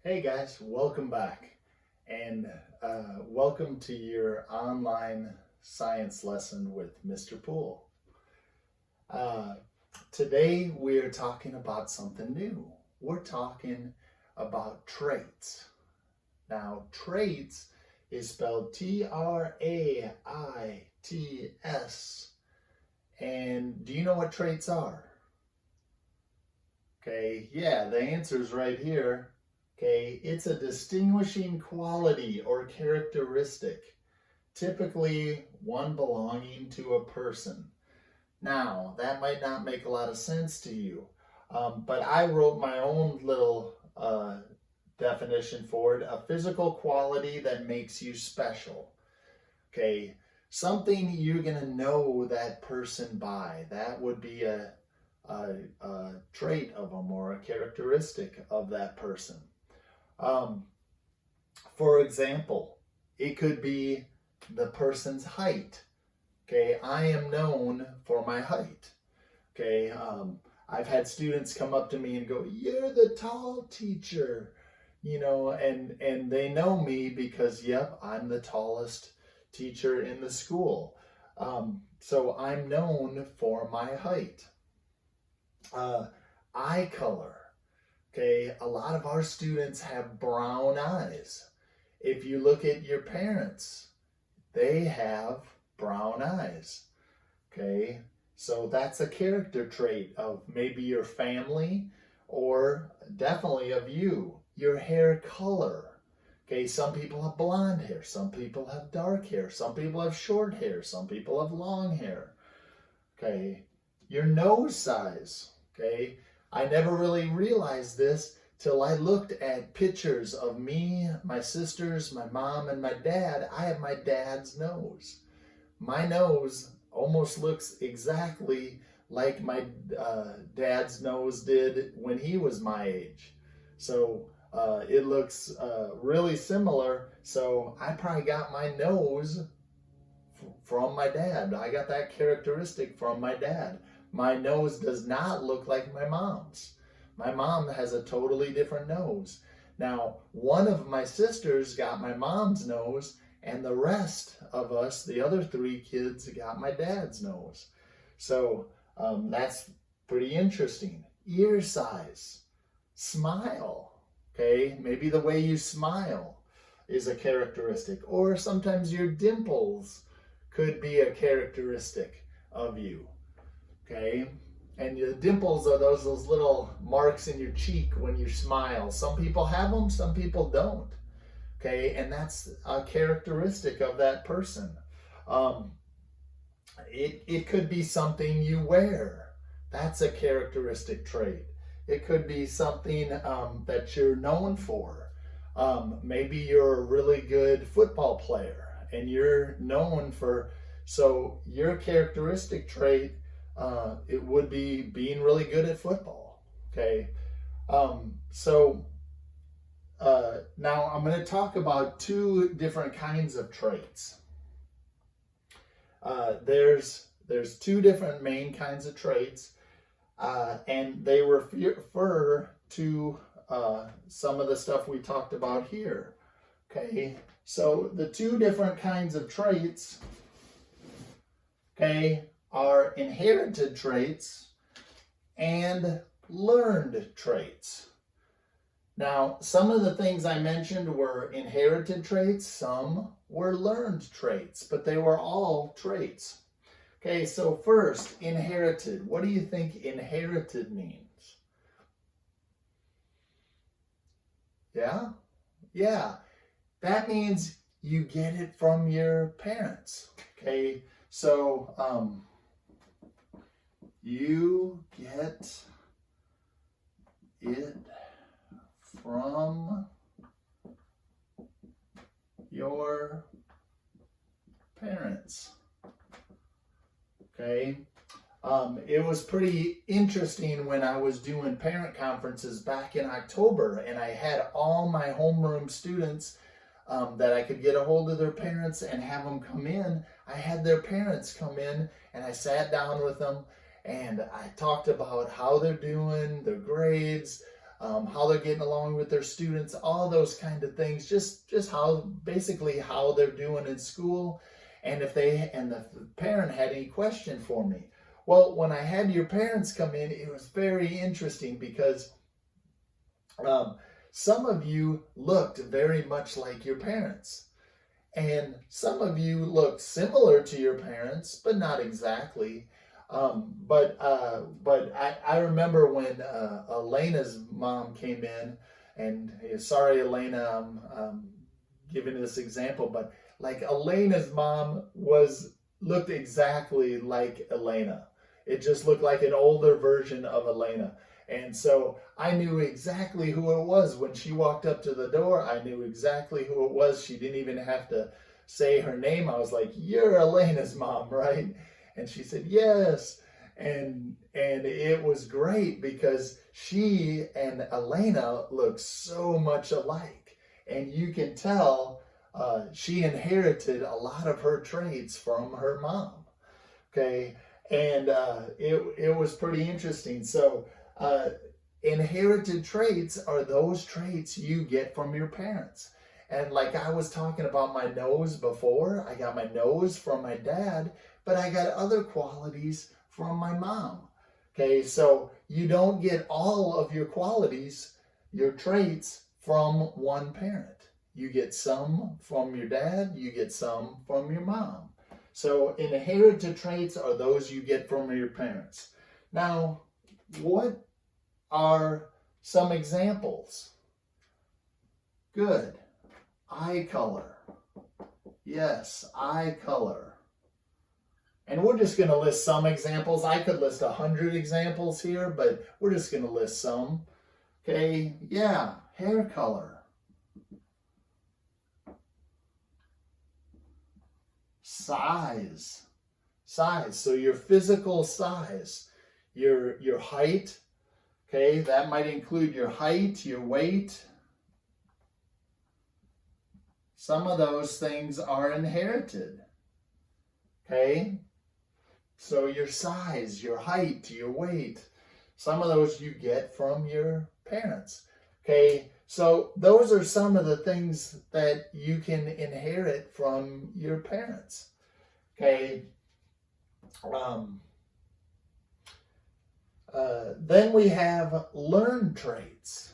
Hey guys, welcome back and welcome to your online science lesson with Mr. Poole. Uh, Today we're talking about something new. We're talking about traits. Now, traits is spelled Traits. And do you know what traits are? Okay, yeah, the answer is right here. Okay, it's a distinguishing quality or characteristic, typically one belonging to a person. Now, that might not make a lot of sense to you, but I wrote my own little definition for it, a physical quality that makes you special. Okay, something you're going to know that person by. That would be a trait of them or a characteristic of that person. Um, for example, it could be the person's height. Okay, I am known for my height. Okay, I've had students come up to me and go, "You're the tall teacher," and they know me because, yep, I'm the tallest teacher in the school. So I'm known for my height. Eye color. Okay, a lot of our students have brown eyes. If you look at your parents, they have brown eyes. Okay, so that's a character trait of maybe your family or definitely of you. Your hair color. Okay, some people have blonde hair, some people have dark hair, some people have short hair, some people have long hair. Okay, your nose size. Okay, I never really realized this till I looked at pictures of me, my sisters, my mom, and my dad. I have my dad's nose. My nose almost looks exactly like my dad's nose did when he was my age. So it looks really similar. So I probably got my nose from my dad. I got that characteristic from my dad. My nose does not look like my mom's. My mom has a totally different nose. Now, one of my sisters got my mom's nose, and the rest of us, the other three kids, got my dad's nose. So that's pretty interesting. Ear size, smile, okay? Maybe the way you smile is a characteristic, or sometimes your dimples could be a characteristic of you. Okay, and the dimples are those little marks in your cheek when you smile. Some people have them, some people don't. Okay, and that's a characteristic of that person. Um, it could be something you wear. That's a characteristic trait. It could be something that you're known for. Maybe you're a really good football player and you're known for, so your characteristic trait, it would be being really good at football. Okay. So now I'm going to talk about two different kinds of traits. There's two different main kinds of traits, and they refer to some of the stuff we talked about here. Okay. So the two different kinds of traits, okay, are inherited traits and learned traits. Now, some of the things I mentioned were inherited traits, some were learned traits, but they were all traits. Okay, so first, inherited. What do you think inherited means? Yeah? Yeah. That means you get it from your parents. Okay, so you get it from your parents. Okay. It was pretty interesting when I was doing parent conferences back in October, and I had all my homeroom students that I could get a hold of their parents and have them come in. I had their parents come in, and I sat down with them, and I talked about how they're doing, their grades, how they're getting along with their students, all those kind of things, just basically how they're doing in school, and if the parent had any question for me. Well, when I had your parents come in, it was very interesting because some of you looked very much like your parents. And some of you looked similar to your parents, but not exactly. But I remember when Elena's mom came in, and sorry, Elena, I'm giving this example, but like Elena's mom looked exactly like Elena. It just looked like an older version of Elena. And so I knew exactly who it was. When she walked up to the door, I knew exactly who it was. She didn't even have to say her name. I was like, "You're Elena's mom, right?" And she said, "Yes." And it was great because she and Elena look so much alike. And you can tell she inherited a lot of her traits from her mom. Okay. And it was pretty interesting. So inherited traits are those traits you get from your parents. And like I was talking about my nose before, I got my nose from my dad, but I got other qualities from my mom. Okay, so you don't get all of your qualities, your traits, from one parent. You get some from your dad, you get some from your mom. So inherited traits are those you get from your parents. Now, what are some examples? Good. Eye color. Yes, eye color. And we're just going to list some examples. I could list 100 examples here, but we're just going to list some. Okay, yeah, hair color. Size. So your physical size, your height. Okay, that might include your height, your weight. Some of those things are inherited. Okay, so your size, your height, your weight, some of those you get from your parents. Okay, so those are some of the things that you can inherit from your parents. Okay. Then we have learned traits.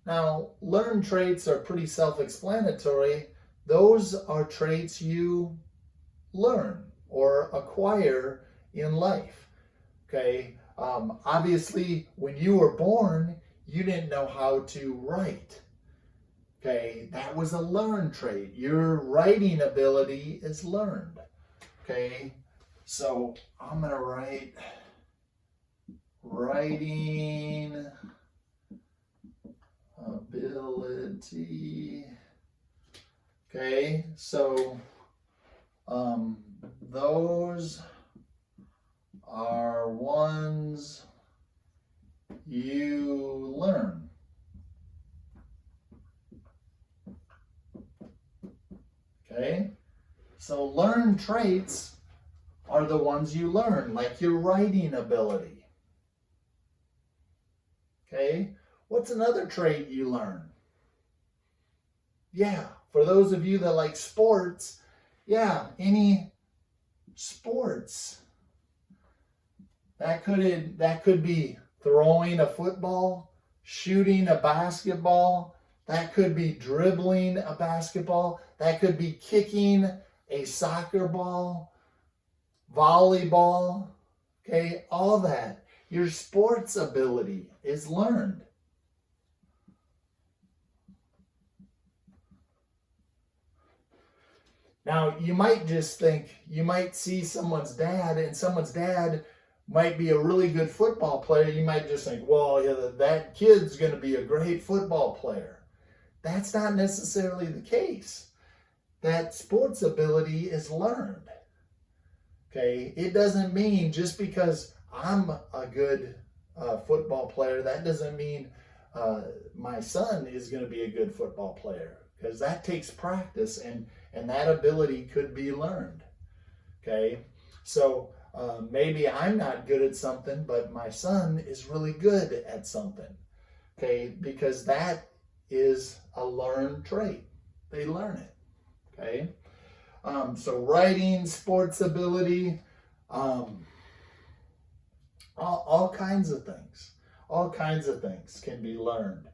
Now, learned traits are pretty self-explanatory. Those are traits you learn or acquire in life. Okay. Obviously, when you were born, you didn't know how to write. Okay. That was a learned trait. Your writing ability is learned. Okay. So I'm going to write writing ability. Okay, so those are ones you learn. Okay, so learned traits are the ones you learn, like your writing ability. Okay, what's another trait you learn? Yeah, for those of you that like sports, yeah, any sports. That could be throwing a football, shooting a basketball. That could be dribbling a basketball. That could be kicking a soccer ball, volleyball. Okay, all that. Your sports ability is learned. Now, you might just think, you might see someone's dad, and someone's dad might be a really good football player. You might just think, well, yeah, that kid's going to be a great football player. That's not necessarily the case. That sports ability is learned. Okay, it doesn't mean just because I'm a good football player, that doesn't mean my son is going to be a good football player, because that takes practice, and that ability could be learned. Okay, so maybe I'm not good at something, but my son is really good at something. Okay, because that is a learned trait. They learn it. Okay. So writing, sports ability, all kinds of things. All kinds of things can be learned.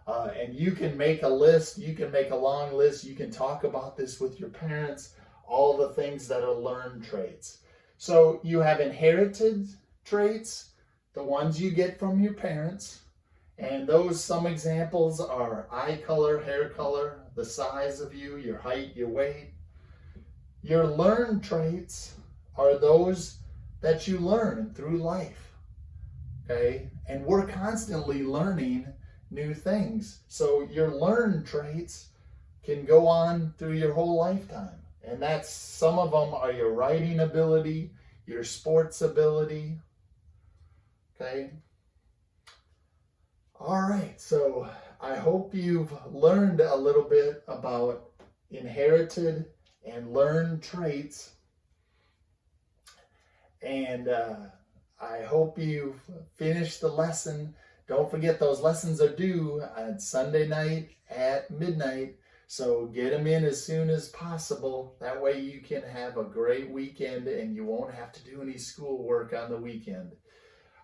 And you can make a list. You can make a long list. You can talk about this with your parents. All the things that are learned traits. So you have inherited traits, the ones you get from your parents. And those, some examples are eye color, hair color, the size of you, your height, your weight. Your learned traits are those that you learn through life. Okay? And we're constantly learning new things. So your learned traits can go on through your whole lifetime. And that's, some of them are your writing ability, your sports ability. Okay? All right, so I hope you've learned a little bit about inherited and learned traits. And I hope you've finished the lesson. Don't forget, those lessons are due on Sunday night at midnight. So get them in as soon as possible. That way you can have a great weekend and you won't have to do any schoolwork on the weekend.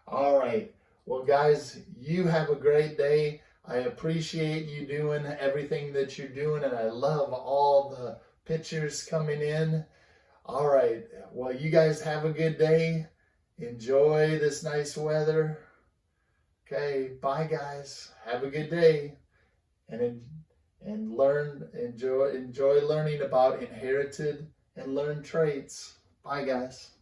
All right. Well, guys, you have a great day. I appreciate you doing everything that you're doing, and I love all the pictures coming in. All right. Well, you guys have a good day. Enjoy this nice weather. Okay. Bye, guys. Have a good day. And enjoy learning about inherited and learned traits. Bye, guys.